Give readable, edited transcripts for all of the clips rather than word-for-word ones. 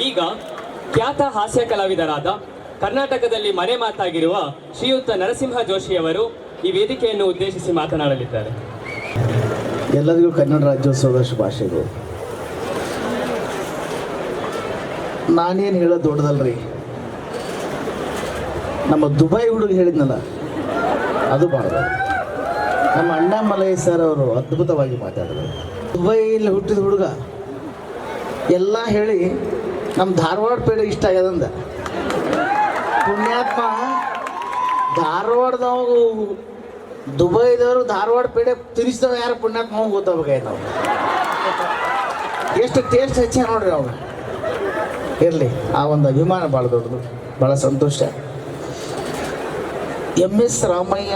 ಈಗ ಖ್ಯಾತ ಹಾಸ್ಯ ಕಲಾವಿದರಾದ ಕರ್ನಾಟಕದಲ್ಲಿ ಮನೆ ಮಾತಾಗಿರುವ ಶ್ರೀಯುತ ನರಸಿಂಹ ಜೋಶಿಯವರು ಈ ವೇದಿಕೆಯನ್ನು ಉದ್ದೇಶಿಸಿ ಮಾತನಾಡಲಿದ್ದಾರೆ. ಎಲ್ಲರಿಗೂ ಕನ್ನಡ ರಾಜ್ಯೋತ್ಸವದ ಶುಭಾಶಯಗಳು. ನಾನೇನು ಹೇಳೋದು ದೊಡ್ಡದಲ್ರಿ. ನಮ್ಮ ದುಬೈ ಹುಡುಗ ಹೇಳಿದ್ನಲ್ಲ ಅದು ಭಾಳ. ನಮ್ಮ ಅಣ್ಣಾಮಲೈ ಸರ್ ಅವರು ಅದ್ಭುತವಾಗಿ ಮಾತಾಡಿದ್ರು. ದುಬೈಯಲ್ಲಿ ಹುಟ್ಟಿದ ಹುಡುಗ ಎಲ್ಲ ಹೇಳಿ ನಮ್ಮ ಧಾರವಾಡ ಪೇಡೆ ಇಷ್ಟ ಆಗ್ಯದಂದ. ಪುಣ್ಯಾತ್ಮ ಧಾರವಾಡದವಾಗ ದುಬೈದವರು ಧಾರವಾಡ ಪೇಡೆ ತಿನ್ನಿಸಿದವ ಯಾರು ಪುಣ್ಯಾತ್ಮ ಹೋಗಿ ಗೊತ್ತಾಗಬೇಕಾಯ್ತು. ನಾವು ಎಷ್ಟು ಟೇಸ್ಟ್ ಹೆಚ್ಚ ನೋಡ್ರಿ ಅವಾಗ. ಇರಲಿ, ಆ ಒಂದು ಅಭಿಮಾನ ಭಾಳ ದೊಡ್ಡದು, ಭಾಳ ಸಂತೋಷ. MS ರಾಮಯ್ಯ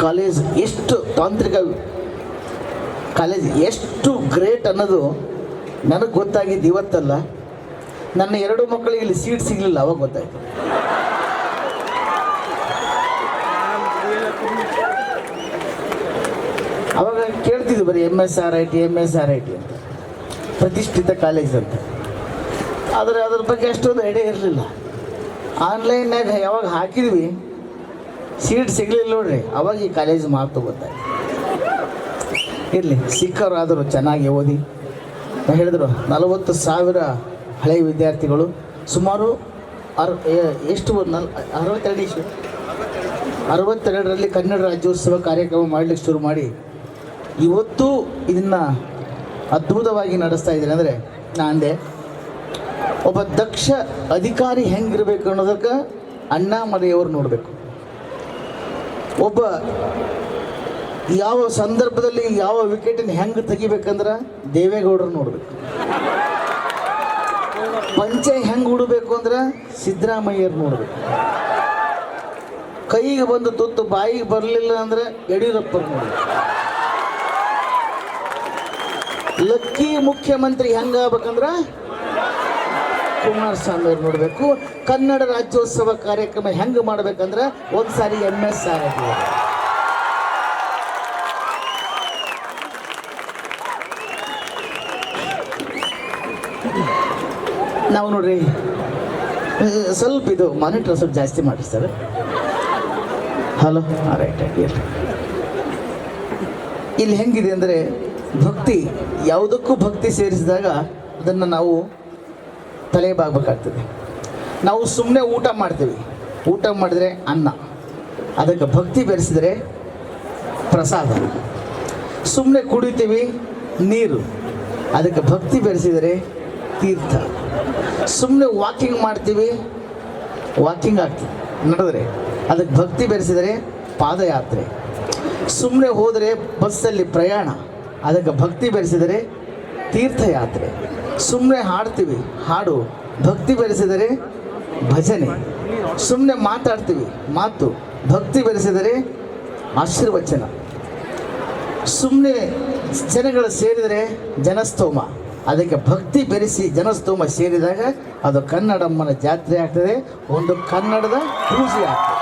ಕಾಲೇಜ್ ಎಷ್ಟು ತಾಂತ್ರಿಕ ಕಾಲೇಜ್, ಎಷ್ಟು ಗ್ರೇಟ್ ಅನ್ನೋದು ನನಗೆ ಗೊತ್ತಾಗಿದ್ದು ಇವತ್ತಲ್ಲ. ನನ್ನ 2 ಮಕ್ಕಳಿಗೆ ಇಲ್ಲಿ ಸೀಟ್ ಸಿಗಲಿಲ್ಲ, ಅವಾಗ ಗೊತ್ತಾಯ್ತು. ಅವಾಗ ಕೇಳ್ತಿದ್ವಿ ಬರೀ MSRIT ಅಂತ, ಪ್ರತಿಷ್ಠಿತ ಕಾಲೇಜ್ ಅಂತ. ಆದರೆ ಅದ್ರ ಬಗ್ಗೆ ಅಷ್ಟೊಂದು ಐಡಿಯಾ ಇರಲಿಲ್ಲ. ಆನ್ಲೈನ್ನಾಗ ಯಾವಾಗ ಹಾಕಿದ್ವಿ ಸೀಟ್ ಸಿಗಲಿಲ್ಲ ನೋಡ್ರಿ, ಅವಾಗ ಈ ಕಾಲೇಜ್ ಮಾತು ಗೊತ್ತಾಯ್ತು. ಇರಲಿ, ಸಿಕ್ಕವರಾದರೂ ಚೆನ್ನಾಗಿ ಓದಿ. ಹೇಳಿದ್ರು 40,000 ಹಳೆಯ ವಿದ್ಯಾರ್ಥಿಗಳು, ಸುಮಾರು ಎಷ್ಟು 62ರಲ್ಲಿ ಕನ್ನಡ ರಾಜ್ಯೋತ್ಸವ ಕಾರ್ಯಕ್ರಮ ಮಾಡಲಿಕ್ಕೆ ಶುರು ಮಾಡಿ ಇವತ್ತು ಇದನ್ನು ಅದ್ಭುತವಾಗಿ ನಡೆಸ್ತಾ ಇದ್ದೀನಿ. ಅಂದರೆ ನಾನು ಅಂದೆ, ಒಬ್ಬ ದಕ್ಷ ಅಧಿಕಾರಿ ಹೆಂಗಿರಬೇಕು ಅನ್ನೋದಕ್ಕೆ ಅಣ್ಣಾಮಲೈಯವರು ನೋಡಬೇಕು. ಒಬ್ಬ ಯಾವ ಸಂದರ್ಭದಲ್ಲಿ ಯಾವ ವಿಕೆಟನ್ನು ಹೆಂಗೆ ತೆಗಿಬೇಕಂದ್ರೆ ದೇವೇಗೌಡರು ನೋಡಬೇಕು. ಪಂಚೆ ಹೆಂಗೆ ಉಡಬೇಕು ಅಂದ್ರೆ ಸಿದ್ದರಾಮಯ್ಯರು ನೋಡಬೇಕು. ಕೈಗೆ ಬಂದು ತುತ್ತು ಬಾಯಿಗೆ ಬರಲಿಲ್ಲ ಅಂದ್ರೆ ಯಡಿಯೂರಪ್ಪರು ನೋಡಬೇಕು. ಲಕ್ಕಿ ಮುಖ್ಯಮಂತ್ರಿ ಹೆಂಗಾಗಬೇಕಂದ್ರೆ ಕುಮಾರಸ್ವಾಮಿ ಅವ್ರು ನೋಡಬೇಕು. ಕನ್ನಡ ರಾಜ್ಯೋತ್ಸವ ಕಾರ್ಯಕ್ರಮ ಹೆಂಗೆ ಮಾಡ್ಬೇಕಂದ್ರೆ ಒಂದು ಸಾರಿ MSRIT ನಾವು ನೋಡ್ರಿ ಸ್ವಲ್ಪ ಇದು ಮಾನಿಟರ್ ಸ್ವಲ್ಪ ಜಾಸ್ತಿ ಮಾಡಿಸ್ತಾರೆ. Hello, right. ಇಲ್ಲಿ ಹೆಂಗಿದೆ ಅಂದರೆ ಭಕ್ತಿ, ಯಾವುದಕ್ಕೂ ಭಕ್ತಿ ಸೇರಿಸಿದಾಗ ಅದನ್ನು ನಾವು ತಲೆಬಾಗಬೇಕಾಗ್ತದೆ. ನಾವು ಸುಮ್ಮನೆ ಊಟ ಮಾಡ್ತೀವಿ, ಊಟ ಮಾಡಿದ್ರೆ ಅನ್ನ, ಅದಕ್ಕೆ ಭಕ್ತಿ ಬೆರೆಸಿದರೆ ಪ್ರಸಾದ. ಸುಮ್ಮನೆ ಕುಡಿತೀವಿ ನೀರು, ಅದಕ್ಕೆ ಭಕ್ತಿ ಬೆರೆಸಿದರೆ ತೀರ್ಥ. ಸುಮ್ಮನೆ ವಾಕಿಂಗ್ ಮಾಡ್ತೀವಿ, ವಾಕಿಂಗ್ ಆಗ್ತೀವಿ ನಡೆದ್ರೆ, ಅದಕ್ಕೆ ಭಕ್ತಿ ಬೆರೆಸಿದರೆ ಪಾದಯಾತ್ರೆ. ಸುಮ್ಮನೆ ಹೋದರೆ ಬಸ್ಸಲ್ಲಿ ಪ್ರಯಾಣ, ಅದಕ್ಕೆ ಭಕ್ತಿ ಬೆರೆಸಿದರೆ ತೀರ್ಥಯಾತ್ರೆ. ಸುಮ್ಮನೆ ಹಾಡ್ತೀವಿ, ಹಾಡು, ಭಕ್ತಿ ಬೆರೆಸಿದರೆ ಭಜನೆ. ಸುಮ್ಮನೆ ಮಾತಾಡ್ತೀವಿ, ಮಾತು, ಭಕ್ತಿ ಬೆರೆಸಿದರೆ ಆಶೀರ್ವಚನ. ಸುಮ್ಮನೆ ಜನಗಳು ಸೇರಿದರೆ ಜನಸ್ತೋಮ, ಅದಕ್ಕೆ ಭಕ್ತಿ ಬೆರೆಸಿ ಜನಸ್ತೋಮ ಸೇರಿದಾಗ ಅದು ಕನ್ನಡಮ್ಮನ ಜಾತ್ರೆ ಆಗ್ತದೆ, ಒಂದು ಕನ್ನಡದ ಪೂಜೆ ಆಗ್ತದೆ.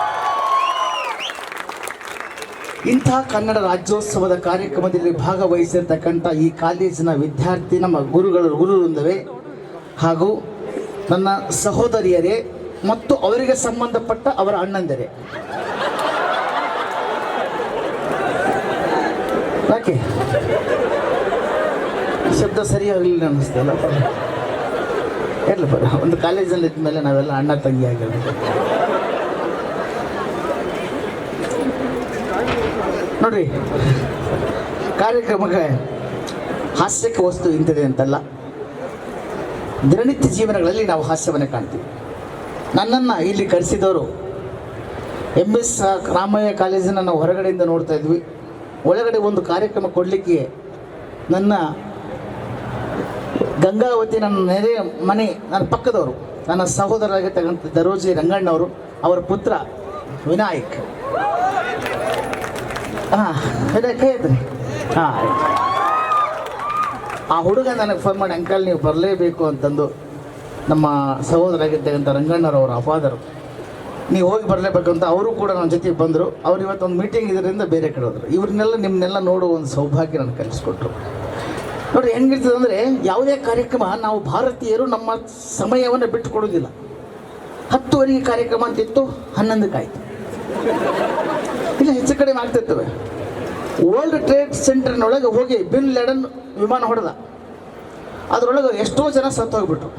ಇಂತಹ ಕನ್ನಡ ರಾಜ್ಯೋತ್ಸವದ ಕಾರ್ಯಕ್ರಮದಲ್ಲಿ ಭಾಗವಹಿಸಿರ್ತಕ್ಕಂಥ ಈ ಕಾಲೇಜಿನ ವಿದ್ಯಾರ್ಥಿ, ನಮ್ಮ ಗುರುವೃಂದವೇ ಹಾಗೂ ನನ್ನ ಸಹೋದರಿಯರೇ ಮತ್ತು ಅವರಿಗೆ ಸಂಬಂಧಪಟ್ಟ ಅವರ ಅಣ್ಣಂದಿರೇ, ಯಾಕೆ ಶಬ್ದ ಸರಿಯಾಗಲಿಲ್ಲ ಅನ್ನಿಸ್ತಲ್ಲ? ಎಲ್ಲ ಒಂದು ಕಾಲೇಜಲ್ಲಿ ಇದ್ಮೇಲೆ ನಾವೆಲ್ಲ ಅಣ್ಣ ತಂಗಿ ಆಗಿರ್ಬೇಕು ನೋಡ್ರಿ. ಕಾರ್ಯಕ್ರಮಕ್ಕೆ ಹಾಸ್ಯಕ್ಕೆ ವಸ್ತು ಇಂತಿದೆ ಅಂತಲ್ಲ, ದಿನನಿತ್ಯ ಜೀವನಗಳಲ್ಲಿ ನಾವು ಹಾಸ್ಯವನ್ನು ಕಾಣ್ತೀವಿ. ನನ್ನನ್ನು ಇಲ್ಲಿ ಕರೆಸಿದವರು MS ರಾಮಯ್ಯ ಕಾಲೇಜನ್ನು ನಾವು ಹೊರಗಡೆಯಿಂದ ನೋಡ್ತಾ ಇದ್ವಿ. ಒಳಗಡೆ ಒಂದು ಕಾರ್ಯಕ್ರಮ ಕೊಡಲಿಕ್ಕೆ ನನ್ನ ಗಂಗಾವತಿ, ನನ್ನ ನೆರೆ ಮನೆ, ನನ್ನ ಪಕ್ಕದವರು, ನನ್ನ ಸಹೋದರರಾಗಿರ್ತಕ್ಕಂಥ ದರೋಜಿ ರಂಗಣ್ಣವರು, ಅವರ ಪುತ್ರ ವಿನಾಯಕ್. ವಿನಾಯಕ್ ಇದ್ರಿ. ಆ ಹುಡುಗ ನನಗೆ ಫೋನ್ ಮಾಡಿ, ಅಂಕಲ್ ನೀವು ಬರಲೇಬೇಕು ಅಂತಂದು. ನಮ್ಮ ಸಹೋದರಾಗಿರ್ತಕ್ಕಂಥ ರಂಗಣ್ಣರವರು ಅಫಾದರು, ನೀವು ಹೋಗಿ ಬರಲೇಬೇಕು ಅಂತ. ಅವರು ಕೂಡ ನನ್ನ ಜೊತೆಗೆ ಬಂದರು. ಅವ್ರು ಇವತ್ತೊಂದು ಮೀಟಿಂಗ್ ಇದರಿಂದ ಬೇರೆ ಕಡೆ ಹೋದರು. ಇವ್ರನ್ನೆಲ್ಲ ನಿಮ್ಮನ್ನೆಲ್ಲ ನೋಡುವ ಒಂದು ಸೌಭಾಗ್ಯ ನನಗೆ ಕಲಿಸ್ಕೊಟ್ರು. ನೋಡ್ರಿ ಹೆಂಗಿರ್ತದೆ ಅಂದರೆ ಯಾವುದೇ ಕಾರ್ಯಕ್ರಮ ನಾವು ಭಾರತೀಯರು ನಮ್ಮ ಸಮಯವನ್ನು ಬಿಟ್ಟು ಕೊಡೋದಿಲ್ಲ. 10:00 ಕಾರ್ಯಕ್ರಮ ಅಂತಿತ್ತು, 11ಕ್ಕೆ ಆಯಿತು, ಇಲ್ಲ ಹೆಚ್ಚು ಕಡಿಮೆ ಆಗ್ತಿರ್ತವೆ. ವರ್ಲ್ಡ್ ಟ್ರೇಡ್ ಸೆಂಟರ್ನೊಳಗೆ ಹೋಗಿ ಬಿನ್ ಲ್ಯಾಡನ್ ವಿಮಾನ ಹೊಡೆದ, ಅದರೊಳಗೆ ಎಷ್ಟೋ ಜನ ಸತ್ತು ಹೋಗ್ಬಿಟ್ರು.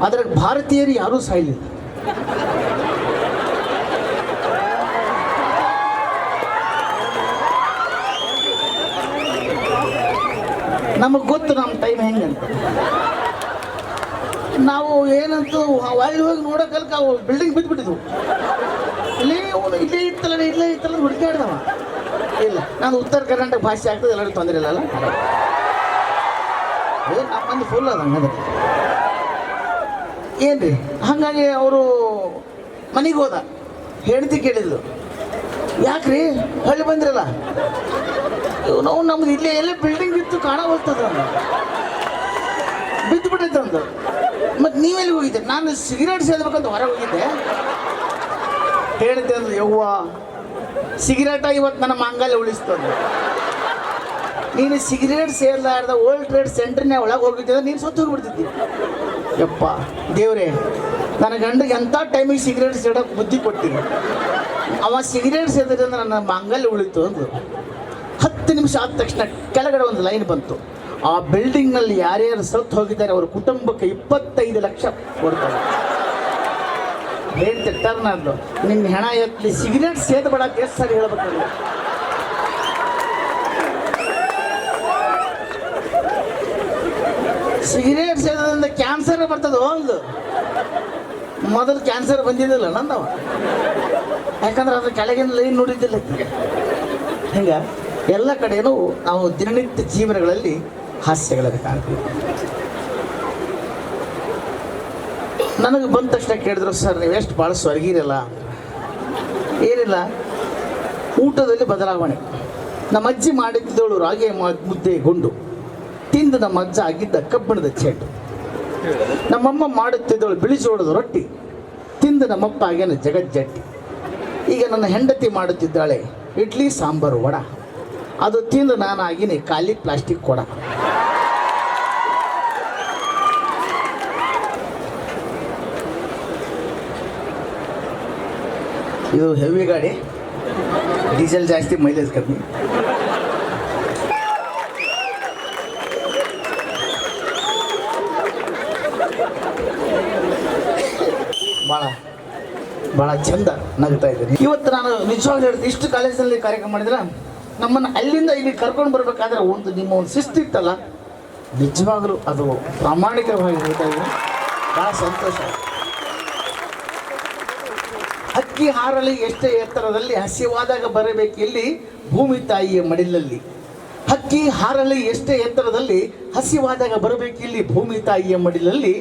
ಆದರೆ ಭಾರತೀಯರು ಯಾರೂ ಸಾಯಲಿಲ್ಲ. ನಮಗೆ ಗೊತ್ತು ನಮ್ಮ ಟೈಮ್ ಹೆಂಗಂತ. ನಾವು ಏನಂತೂ ಒಳ್ಳೆ ಹೋಗಿ ನೋಡೋಕಲ್ಕ ಅವು ಬಿಲ್ಡಿಂಗ್ ಬಿದ್ದುಬಿಟ್ಟಿದ್ವು. ಇಲ್ಲೇ ಇತ್ತಲ್ಲ ಹುಡುಕಾಡ್ದವ. ಇಲ್ಲ, ನಾನು ಉತ್ತರ ಕರ್ನಾಟಕ ಭಾಷೆ ಆಗ್ತದೆ, ಎಲ್ಲರಿಗೂ ತೊಂದರೆ ಇಲ್ಲಲ್ಲ. ನಮ್ಮ ಮಂದಿ ಫುಲ್ ಅದ ಹಂಗಂದ್ರೆ ಏನ್ರಿ. ಹಾಗಾಗಿ ಅವರು ಮನೆಗೆ ಹೋದ, ಹೆಂಡತಿ ಕೇಳಿದ್ಲು, ಯಾಕ್ರಿ ಹೊಳ್ಳಿ ಬಂದ್ರಲ್ಲ? ನಾವು ನಮ್ದು ಇಲ್ಲೇ ಎಲ್ಲೇ ಬಿಲ್ಡಿಂಗ್ ಇತ್ತು ಕಾಣವಲ್ತದ, ಬಿದ್ದು ಬಿಟ್ಟೈತಂದು. ಮತ್ತು ನೀವೆಲ್ಲಿ ಹೋಗಿದ್ದೆ? ನಾನು ಸಿಗರೇಟ್ ಸೇದಬೇಕಂತ ಹೊರಗೆ ಹೋಗಿದ್ದೆ. ಹೇಳಿದ್ದೆ ಅಂದ್ರೆ, ಯವ್ವ ಸಿಗರೇಟ ಇವತ್ತು ನನ್ನ ಮಾಂಗಲ್ಯ ಉಳಿಸ್ತಂದು. ನೀನು ಸಿಗರೇಟ್ ಸೇರ್ಲಾರ್ದ ವರ್ಲ್ಡ್ ಟ್ರೇಡ್ ಸೆಂಟರ್ನೇ ಒಳಗೆ ಹೋಗಿದ್ದೆ, ನೀನು ಸತ್ತು ಹೋಗ್ಬಿಡ್ತಿದ್ದಿ. ಯಪ್ಪ ದೇವ್ರೆ, ನನ್ನ ಗಂಡಿಗೆ ಎಂಥ ಟೈಮಿಗೆ ಸಿಗರೇಟ್ ಸೇಡೋಕೆ ಬುದ್ಧಿ ಕೊಟ್ಟಿನಿ. ಅವ ಸಿಗರೇಟ್ ಸೇದಿದ್ರೆ ನನ್ನ ಮಾಂಗಲ್ಯ ಉಳಿತು ಅಂದು. 10 ನಿಮಿಷ ಆದ ತಕ್ಷಣ ಕೆಳಗಡೆ ಒಂದು ಲೈನ್ ಬಂತು, ಆ ಬಿಲ್ಡಿಂಗ್ನಲ್ಲಿ ಯಾರ್ಯಾರು ಸತ್ತು ಹೋಗಿದ್ದಾರೆ ಅವ್ರ ಕುಟುಂಬಕ್ಕೆ 25 ಲಕ್ಷ ಕೊಡ್ತಾರೆ. ಹೇಳ್ತೆ ಟರ್ನ್ ಅಂದು, ನಿನ್ನ ಹೆಣ ಎತ್ತಲಿ, ಸಿಗರೇಟ್ ಸೇದ ಬೇಡಕ್ಕೆ ಎಷ್ಟು ಸಾರಿ ಹೇಳ್ಬೇಕಲ್ಲ. ಸಿಗರೇಟ್ ಸೇದೋದ್ರಿಂದ ಕ್ಯಾನ್ಸರ್ ಬರ್ತದೆ. ಒಂದು ಮೊದಲು ಕ್ಯಾನ್ಸರ್ ಬಂದಿದ್ದಿಲ್ಲ ನಂದವ, ಯಾಕಂದ್ರೆ ಅದ್ರ ಕೆಳಗಿನ ಲೈನ್ ನೋಡಿದ್ದಿಲ್ಲ. ಹಿಂಗೆ ಎಲ್ಲ ಕಡೆಯೂ ನಾವು ದಿನನಿತ್ಯ ಜೀವನಗಳಲ್ಲಿ ಹಾಸ್ಯಗಳನ್ನು ಕಾಣ್ತೀವಿ. ನನಗೆ ಬಂದ ತಕ್ಷಣ ಕೇಳಿದ್ರು, ಸರ್ ನೀವು ಎಷ್ಟು ಭಾಳ ಸ್ವರ್ಗೀರಲ್ಲ. ಏನಿಲ್ಲ, ಊಟದಲ್ಲಿ ಬದಲಾವಣೆ. ನಮ್ಮ ಅಜ್ಜಿ ಮಾಡಿದ್ದವಳು ರಾಗಿ ಮುದ್ದೆ ಗುಂಡು, ತಿಂದು ನಮ್ಮ ಅಜ್ಜ ಆಗಿದ್ದ ಕಬ್ಬಿಣದ ಚೇಟು. ನಮ್ಮಮ್ಮ ಮಾಡುತ್ತಿದ್ದವಳು ಬಿಳಿ ಜೋಳದ ರೊಟ್ಟಿ, ತಿಂದು ನಮ್ಮಪ್ಪ ಆಗ್ಯಾನ ಜಗಜ್ಜಟ್ಟಿ. ಈಗ ನನ್ನ ಹೆಂಡತಿ ಮಾಡುತ್ತಿದ್ದಾಳೆ ಇಡ್ಲಿ ಸಾಂಬಾರು ವಡ, ಅದು ತಿಂದು ನಾನು ಆಗಿನಿ ಖಾಲಿ ಪ್ಲಾಸ್ಟಿಕ್ ಕೊಡ. ಇದು ಹೆವಿ ಗಾಡಿ, ಡೀಸೆಲ್ ಜಾಸ್ತಿ, ಮೈಲೇಜ್ ಕಮ್ಮಿ. ಭಾಳ ಚಂದ ನಗ್ತಾ ಇದ್ದೀನಿ. ಇವತ್ತು ನಾನು ನಿಜವಾಗ್ಲೂ ಹೇಳ್ತೀನಿ, ಇಷ್ಟು ಕಾಲೇಜಿನಲ್ಲಿ ಕಾರ್ಯಕ್ರಮ ಮಾಡಿದ್ರೆ ನಮ್ಮನ್ನು ಅಲ್ಲಿಂದ ಇಲ್ಲಿ ಕರ್ಕೊಂಡು ಬರಬೇಕಾದ್ರೆ ನಿಮ್ಮ ಒಂದು ಶಿಸ್ತಿತ್ತಲ್ಲ, ನಿಜವಾಗಲೂ ಅದು ಪ್ರಾಮಾಣಿಕವಾಗಿ ಹೇಳ್ತಾ ಇದ್ದೀನಿ. ಭಾಳ ಸಂತೋಷ. ಹಕ್ಕಿ ಹಾರಲಿ ಎಷ್ಟೇ ಎತ್ತರದಲ್ಲಿ, ಹಸಿವಾದಾಗ ಬರಬೇಕು ಇಲ್ಲಿ ಭೂಮಿ ತಾಯಿಯ ಮಡಿಲಲ್ಲಿ. ಹಕ್ಕಿ ಹಾರಲಿ ಎಷ್ಟೇ ಎತ್ತರದಲ್ಲಿ, ಹಸಿವಾದಾಗ ಬರಬೇಕು ಇಲ್ಲಿ ಭೂಮಿ ತಾಯಿಯ ಮಡಿಲಲ್ಲಿ.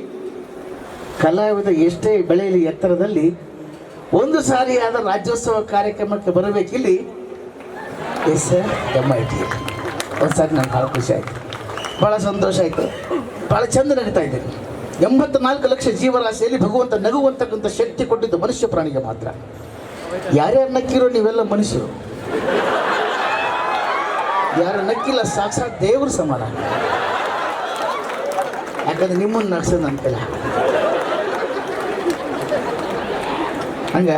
ಕಲಾವಿದ ಎಷ್ಟೇ ಬೆಳೆಯಲಿ ಎತ್ತರದಲ್ಲಿ, ಒಂದು ಸಾರಿ ಆದ ರಾಜ್ಯೋತ್ಸವ ಕಾರ್ಯಕ್ರಮಕ್ಕೆ ಬರಬೇಕಿಲ್ಲಿ MIT. ಒಂದು ಸಾರಿ ನಂಗೆ ಭಾಳ ಖುಷಿ ಆಯಿತು, ಭಾಳ ಸಂತೋಷ ಆಯಿತು, ಭಾಳ ಚಂದ ನಡೀತಾ ಇದ್ದೀನಿ. 84 ಲಕ್ಷ ಜೀವರಾಶಿಯಲ್ಲಿ ಭಗವಂತ ನಗುವಂತಕ್ಕಂಥ ಶಕ್ತಿ ಕೊಟ್ಟಿದ್ದು ಮನುಷ್ಯ ಪ್ರಾಣಿಗೆ ಮಾತ್ರ. ಯಾರ್ಯಾರು ನಕ್ಕಿರೋ ನೀವೆಲ್ಲ ಮನುಷ್ಯರು, ಯಾರು ನಕ್ಕಿಲ್ಲ ಸಾಕ್ಷಾತ್ ದೇವರು ಸಮಾನ. ಯಾಕಂದ್ರೆ ನಿಮ್ಮನ್ನು ನಡ್ಸೋದು ನನ್ನ ಕೈಲಿ. ಹಂಗೆ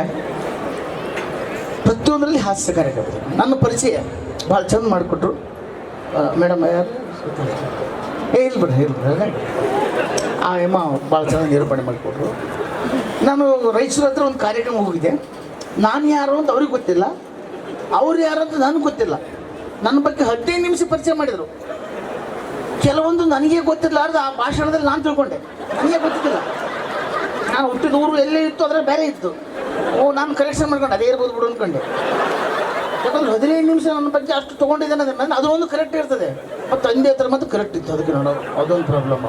ಪ್ರತಿಯೊಂದರಲ್ಲಿ ಹಾಸ್ಯ ಕಾರ್ಯಕ್ರಮ. ನನ್ನ ಪರಿಚಯ ಭಾಳ ಚಂದ ಮಾಡಿಕೊಟ್ರು ಮೇಡಮ್. ಯಾರು ಇಲ್ಲ ಬಿಡ್ರಿ ಆ ಎಮ್ಮ ಭಾಳ ಚೆನ್ನಾಗಿ ನಿರೂಪಣೆ ಮಾಡಿಕೊಟ್ರು. ನಾನು ರಾಯಚೂರು ಹತ್ರ ಒಂದು ಕಾರ್ಯಕ್ರಮ ಹೋಗಿದ್ದೆ. ನಾನು ಯಾರು ಅಂತ ಅವ್ರಿಗೆ ಗೊತ್ತಿಲ್ಲ, ಅವ್ರು ಯಾರು ಅಂತ ನನಗೆ ಗೊತ್ತಿಲ್ಲ. ನನ್ನ ಬಗ್ಗೆ 15 ನಿಮಿಷ ಪರಿಚಯ ಮಾಡಿದರು. ಕೆಲವೊಂದು ನನಗೆ ಗೊತ್ತಿರಲಾರ್ದು ಆ ಭಾಷಣದಲ್ಲಿ ನಾನು ತಿಳ್ಕೊಂಡೆ, ನನಗೆ ಗೊತ್ತಿದ್ದಿಲ್ಲ. ನಾನು ಹುಟ್ಟಿದ ಊರು ಎಲ್ಲೇ ಇತ್ತು ಅದರ ಬೇರೆ ಇತ್ತು. ನಾನು ಕರೆಕ್ಷನ್ ಮಾಡ್ಕೊಂಡು ಅದೇ ಇರ್ಬೋದು ಬಿಡು ಅಂದ್ಕೊಂಡೆ. ಯಾಕಂದ್ರೆ 15 ನಿಮಿಷ ನನ್ನ ಬಗ್ಗೆ ಅಷ್ಟು ತೊಗೊಂಡಿದ್ದೇನೆ ಅಂದರೆ ಅದು ಒಂದು ಕರೆಕ್ಟ್ ಇರ್ತದೆ. ಮತ್ತು ತಂದೆ ಹತ್ರ ಮತ್ತು ಕರೆಕ್ಟ್ ಇತ್ತು, ಅದಕ್ಕೆ ನೋಡೋ ಅದೊಂದು ಪ್ರಾಬ್ಲಮ್.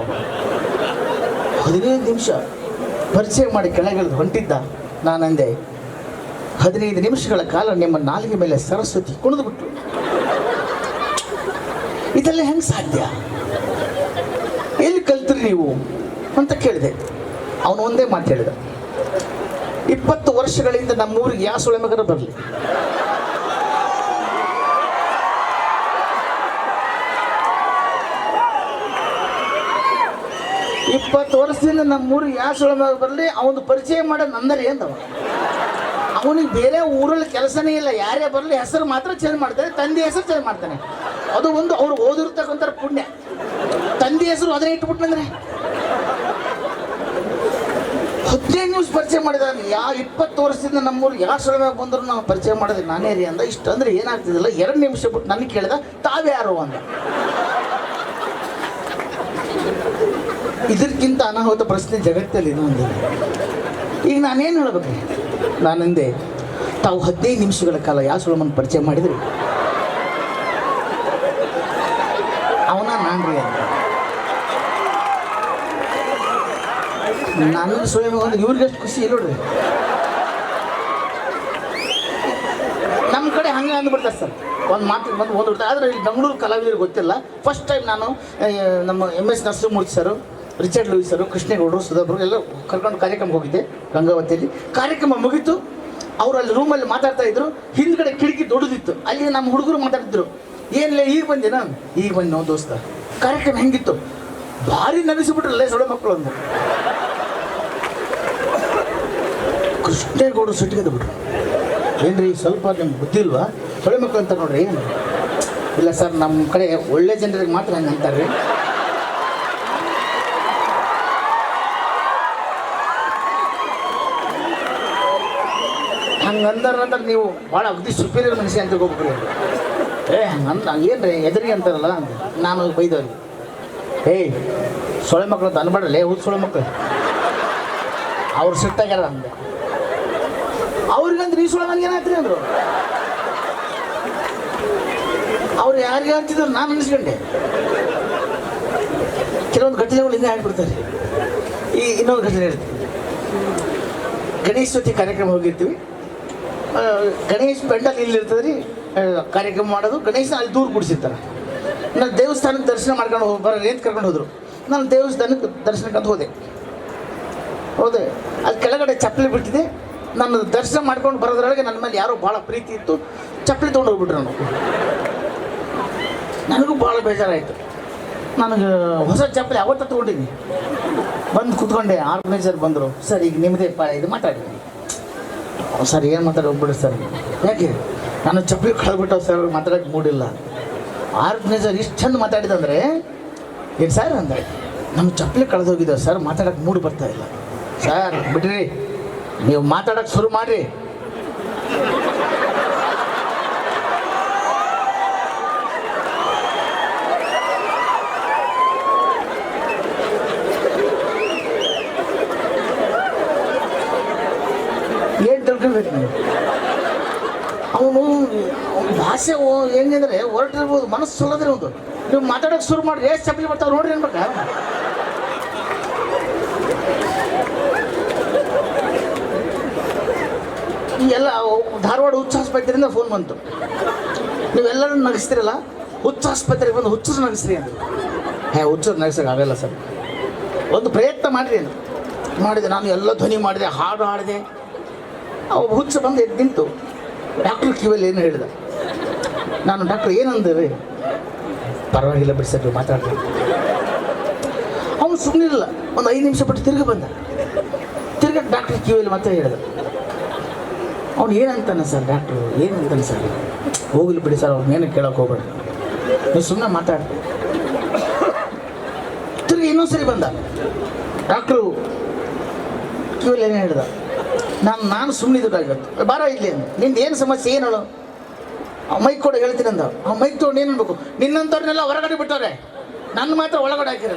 15 ನಿಮಿಷ ಪರಿಚಯ ಮಾಡಿ ಕೆಳಗಿಳಿದು ಹೊಂಟಿದ್ದ. ನಾನಂದೆ, 15 ನಿಮಿಷಗಳ ಕಾಲ ನಿಮ್ಮ ನಾಲಿಗೆ ಮೇಲೆ ಸರಸ್ವತಿ ಕುಣಿದು ಬಿಟ್ಟು, ಇದೆಲ್ಲ ಹೆಂಗೆ ಸಾಧ್ಯ, ಎಲ್ಲಿ ಕಲ್ತ್ರಿ ನೀವು ಅಂತ ಕೇಳಿದೆ. ಅವನು ಒಂದೇ ಮಾತು ಹೇಳಿದ, 20 ವರ್ಷಗಳಿಂದ ನಮ್ಮೂರಿಗೆ ಯಾವ ಸುಳೆ ಮಗನ ಬರಲಿ, 20 ವರ್ಷದಿಂದ ನಮ್ಮೂರಿಗೆ ಯಾವ ಸೊಳಮಾಗ ಬರಲಿ ಅವನು ಪರಿಚಯ ಮಾಡೋದು ನಂದರಿ ಅಂದವ. ಅವನಿಗೆ ಬೇರೆ ಊರಲ್ಲಿ ಕೆಲಸನೇ ಇಲ್ಲ, ಯಾರೇ ಬರಲಿ ಹೆಸರು ಮಾತ್ರ ಚೇಂಜ್ ಮಾಡ್ತಾನೆ, ತಂದೆ ಹೆಸರು ಚೇಂಜ್ ಮಾಡ್ತಾನೆ. ಅದು ಒಂದು ಅವ್ರು ಓದಿರ್ತಕ್ಕಂಥ ಪುಣ್ಯ. ತಂದೆ ಹೆಸರು ಅದನ್ನೇ ಇಟ್ಬಿಟ್ನಂದ್ರೆ 15 ನಿಮಿಷ ಪರಿಚಯ ಮಾಡಿದ. 20 ವರ್ಷದಿಂದ ನಮ್ಮೂರಿಗೆ ಯಾವ ಸೊಳಮಾಗ ಬಂದ್ರು ನಾವು ಪರಿಚಯ ಮಾಡೋದು ನಾನೇ ರೀ ಅಂದ. ಇಷ್ಟು ಅಂದ್ರೆ ಏನಾಗ್ತಿದಿಲ್ಲ, 2 ನಿಮಿಷ ಬಿಟ್ಟು ನನಗೆ ಕೇಳಿದ ತಾವ್ಯಾರು ಅಂದ. ಇದಕ್ಕಿಂತ ಅನಾಹುತ ಪ್ರಶ್ನೆ ಜಗತ್ತಲ್ಲಿ ಇನ್ನೊಂದಿಲ್ಲ. ಈಗ ನಾನೇನು ಹೇಳ್ಬೇಕು? ನಾನಂದೆ ತಾವು 15 ನಿಮಿಷಗಳ ಕಾಲ ಯಾವ ಸುಳಮನ್ ಪರಿಚಯ ಮಾಡಿದ್ರಿ? ಅವನ ನಾನ್ರಿ ಅಂತ. ನನ್ನ ಸುಳಮ ಇವ್ರಿಗೆ ಎಷ್ಟು ಖುಷಿ ಇಲ್ಲ ನೋಡ್ರಿ. ನಮ್ಮ ಕಡೆ ಹಂಗೆ ಅಂದ್ಬಿಡ್ತಾರೆ ಸರ್, ಒಂದು ಮಾತು ಬಂದು ಓದ್ಬಿಡ್ತಾರೆ. ಆದರೆ ಇಲ್ಲಿ ಬೆಂಗಳೂರು ಕಲಾವಿದರಿಗೆ ಗೊತ್ತಿಲ್ಲ. ಫಸ್ಟ್ ಟೈಮ್ ನಾನು ನಮ್ಮ MS ನರಸಿಂಹಮೂರ್ತಿ ಸರು, ರಿಚರ್ಡ್ ಲೂಯಿಸ್ ಸರು, ಕೃಷ್ಣೇಗೌಡರು, ಸುಧಾಬ್ರು ಎಲ್ಲ ಕರ್ಕೊಂಡು ಕಾರ್ಯಕ್ರಮಕ್ಕೆ ಹೋಗಿದ್ದೆ ಗಂಗಾವತಿಯಲ್ಲಿ. ಕಾರ್ಯಕ್ರಮ ಮುಗೀತು. ಅವರು ಅಲ್ಲಿ ರೂಮಲ್ಲಿ ಮಾತಾಡ್ತಾ ಇದ್ರು. ಹಿಂದ್ಗಡೆ ಕಿಟಕಿ ದೊಡ್ಡದಿತ್ತು. ಅಲ್ಲಿ ನಮ್ಮ ಹುಡುಗರು ಮಾತಾಡ್ತಿದ್ರು. ಏನಿಲ್ಲ ಈಗ ಬಂದೇನಾ? ಈಗ ಬಂದು ನಾವು ದೋಸ್ತ. ಕಾರ್ಯಕ್ರಮ ಹೆಂಗಿತ್ತು? ಭಾರಿ ನಗಿಸಿಬಿಟ್ರಲ್ಲೇ ಸೊಳ್ಳೆ ಮಕ್ಕಳು ಅಂದು. ಕೃಷ್ಣೇಗೌಡರು ಸಿಟ್ಟಿಗೆ ಬಿಟ್ರು. ಏನ್ರಿ ಸ್ವಲ್ಪ ನಿಮ್ಗೆ ಬುದ್ಧಿ ಇಲ್ವಾ? ಸೊಳ್ಳೆ ಮಕ್ಕಳು ಅಂತ ನೋಡ್ರಿ. ಏನು ಇಲ್ಲ ಸರ್, ನಮ್ಮ ಕಡೆ ಒಳ್ಳೆ ಜನರಿಗೆ ಮಾತ್ರ ಹಂಗೆ ಅಂತಾರೆ. ಹಂಗಂದ್ರೆ ನೀವು ಭಾಳ ಅಗದಿ ಸುಪೀರಿಯರ್ ಮನುಷ್ಯ ಅಂತ ಹೋಗ್ಬೇಕ್ರಿ. ಹಂಗಂದ ಏನು ರೀ ಎದುರಿಗೆ ಅಂತಾರಲ್ಲ ಅಂತ ನಾನು ಬೈದವ್ರಿಗೆ. ಸೊಳ್ಳೆ ಮಕ್ಕಳು ಅಂತ ಅನ್ಬೇಡ್ರಲ್ಲ, ಸೊಳ್ಳೆ ಮಕ್ಕಳು ಅವ್ರು ಸಿಟ್ಟಾಗ್ಯಾರ ಅಂದೆ. ಅವ್ರಿಗಂದ್ರೆ ಈ ಸೊಳ್ಳೆ ನನಗೆ ಏನಾಯ್ತು ಅಂದರು. ಅವ್ರು ಯಾರಿಗೆ ಅಂತಿದ್ರು ನಾನು ಅನಿಸ್ಕೊಂಡೆ. ಕೆಲವೊಂದು ಘಟನೆಗಳು ಹಿಂಗೆ ಆಗ್ಬಿಡ್ತಾರೆ. ಈ ಇನ್ನೊಂದು ಘಟನೆ ಹೇಳ್ತೀನಿ. ಗಣೇಶ ಚತುರ್ಥಿ ಕಾರ್ಯಕ್ರಮ ಹೋಗಿರ್ತೀವಿ. ಗಣೇಶ್ ಪೆಂಡಲ್ ಇಲ್ಲಿರ್ತದೆ ರೀ, ಕಾರ್ಯಕ್ರಮ ಮಾಡೋದು. ಗಣೇಶನ ಅಲ್ಲಿ ದೂರ ಗುಡಿಸಿರ್ತಾರೆ. ನಾನು ದೇವಸ್ಥಾನಕ್ಕೆ ದರ್ಶನ ಮಾಡ್ಕೊಂಡು ಬರ್ರಿ ಅಂತ ಕರ್ಕೊಂಡು ಹೋದರು. ನಾನು ದೇವಸ್ಥಾನಕ್ಕೆ ದರ್ಶನಕ್ಕೆ ಅಂತ ಹೋದೆ. ಅಲ್ಲಿ ಕೆಳಗಡೆ ಚಪ್ಪಲಿ ಬಿಟ್ಟಿದೆ. ನಾನು ದರ್ಶನ ಮಾಡ್ಕೊಂಡು ಬರೋದ್ರೊಳಗೆ ನನ್ನ ಮೇಲೆ ಯಾರೋ ಭಾಳ ಪ್ರೀತಿ ಇತ್ತು. ಚಪ್ಪಲಿ ತೊಗೊಂಡು ಹೋಗ್ಬಿಟ್ರು. ನನಗೂ ಭಾಳ ಬೇಜಾರಾಯಿತು. ನನಗೆ ಹೊಸ ಚಪ್ಪಲಿ ಅವತ್ತು ತೊಗೊಂಡಿದ್ದೀನಿ. ಬಂದು ಕೂತ್ಕೊಂಡೆ. ಆರ್ಗನೈಸರ್ ಬಂದರು. ಸರ್ ಈಗ ನಿಮ್ಮದೇ ಇದು ಮಾತಾಡಿದ್ದೀನಿ. ಸರ್ ಏನು ಮಾತಾಡೋಗ್ಬಿಡಿ ಸರ್. ಯಾಕೆ? ನಾನು ಚಪ್ಪಲಿ ಕಳೆದ್ಬಿಟ್ಟು ಸರ್ ಮಾತಾಡೋಕ್ಕೆ ಮೂಡಿಲ್ಲ. ಆರ್ಗನೈಸರ್ ಇಷ್ಟು ಚಂದ ಮಾತಾಡಿದಂದರೆ ಏನು ಸರ್ ಅಂದರೆ, ನಮ್ಮ ಚಪ್ಪಲಿ ಕಳೆದೋಗಿದ್ದೇವೆ ಸರ್, ಮಾತಾಡೋಕ್ಕೆ ಮೂಡ್ ಬರ್ತಾ ಇಲ್ಲ. ಸರ್ ಬಿಡ್ರಿ, ನೀವು ಮಾತಾಡೋಕ್ಕೆ ಶುರು ಮಾಡಿರಿ. ಏನು ತಿಳ್ಕೊಳ್ಬೇಕು ನೀವು? ಅವನು ಭಾಷೆ ಹೆಂಗಂದ್ರೆ ಹೊರಟಿರ್ಬೋದು, ಮನಸ್ಸು ಸೊಲ್ಲದ್ರೆ ಒಂದು. ನೀವು ಮಾತಾಡೋಕೆ ಶುರು ಮಾಡಿರಿ, ಎಷ್ಟು ಚಪ್ಪಲಿ ಬರ್ತಾವೆ ನೋಡ್ರಿ ಅನ್ಬೇಕಾ? ಈ ಎಲ್ಲ ಧಾರವಾಡ ಹುಚ್ಚ ಆಸ್ಪತ್ರೆಯಿಂದ ಫೋನ್ ಬಂತು. ನೀವೆಲ್ಲರೂ ನಗಿಸ್ತೀರಲ್ಲ, ಹುಚ್ಚ ಆಸ್ಪತ್ರೆಗೆ ಬಂದು ಹುಚ್ಚರು ನಗಿಸ್ರಿ ಅಂತ. ಹುಚ್ಚರು ನಗಿಸೋಕೆ ಆಗಲ್ಲ ಸರ್, ಒಂದು ಪ್ರಯತ್ನ ಮಾಡಿರಿ ಅಂತ ಮಾಡಿದೆ. ನಾನು ಎಲ್ಲ ಧ್ವನಿ ಮಾಡಿದೆ, ಹಾಡು ಹಾಡಿದೆ. ಅವು ಹುಚ್ಚ ಬಂದು ಎದ್ದು ನಿಂತು ಡಾಕ್ಟ್ರ್ ಕಿವಿಯಲ್ಲಿ ಏನು ಹೇಳಿದ. ನಾನು ಡಾಕ್ಟ್ರ್ ಏನಂದೇವೆ? ಪರವಾಗಿಲ್ಲ ಬಿಡಿ ಸರ್, ಮಾತಾಡ್ತೀನಿ. ಅವನು ಸುಮ್ಮನಿರಲ್ಲ. ಒಂದು 5 ನಿಮಿಷ ಬಿಟ್ಟು ತಿರುಗಿ ಬಂದ. ತಿರ್ಗಿ ಡಾಕ್ಟ್ರ್ ಕಿವಿಯಲ್ಲಿ ಮತ್ತೆ ಹೇಳಿದ. ಅವ್ನು ಏನಂತಾನೆ ಸರ್ ಡಾಕ್ಟ್ರು? ಏನಂತಾನೆ ಸರ್? ಹೋಗಲಿ ಬಿಡಿ ಸರ್, ಅವ್ರನ್ನೇನು ಕೇಳೋಕೆ ಹೋಗ್ಬೇಡಿ, ನೀವು ಸುಮ್ಮನೆ ಮಾತಾಡಿ. ತಿರ್ಗಿ ಇನ್ನೊಂದ್ಸರಿ ಬಂದ. ಡಾಕ್ಟ್ರು ಕಿವಿಯಲ್ಲಿ ಏನು ಹೇಳ್ದ. ನಾನು ಸುಮ್ಮನಿದ್ದಾಗತ್ತೆ. ಬಾರ ಇಲ್ಲಿ ಅಂದ. ನಿಂದು ಏನು ಸಮಸ್ಯೆ ಏನು ಹೇಳು? ಮೈಕ್ ಕೊಡು ಹೇಳ್ತೀನಿ ಅಂದ. ಆ ಮೈಕ್ ತೊಗೊಂಡು ಏನು ಅನ್ಬೇಕು? ನಿನ್ನಂಥವ್ರನ್ನೆಲ್ಲ ಹೊರಗಡೆ ಬಿಟ್ಟವ್ರೆ, ನನ್ನ ಮಾತ್ರ ಒಳಗಡೆ ಹಾಕಿರ.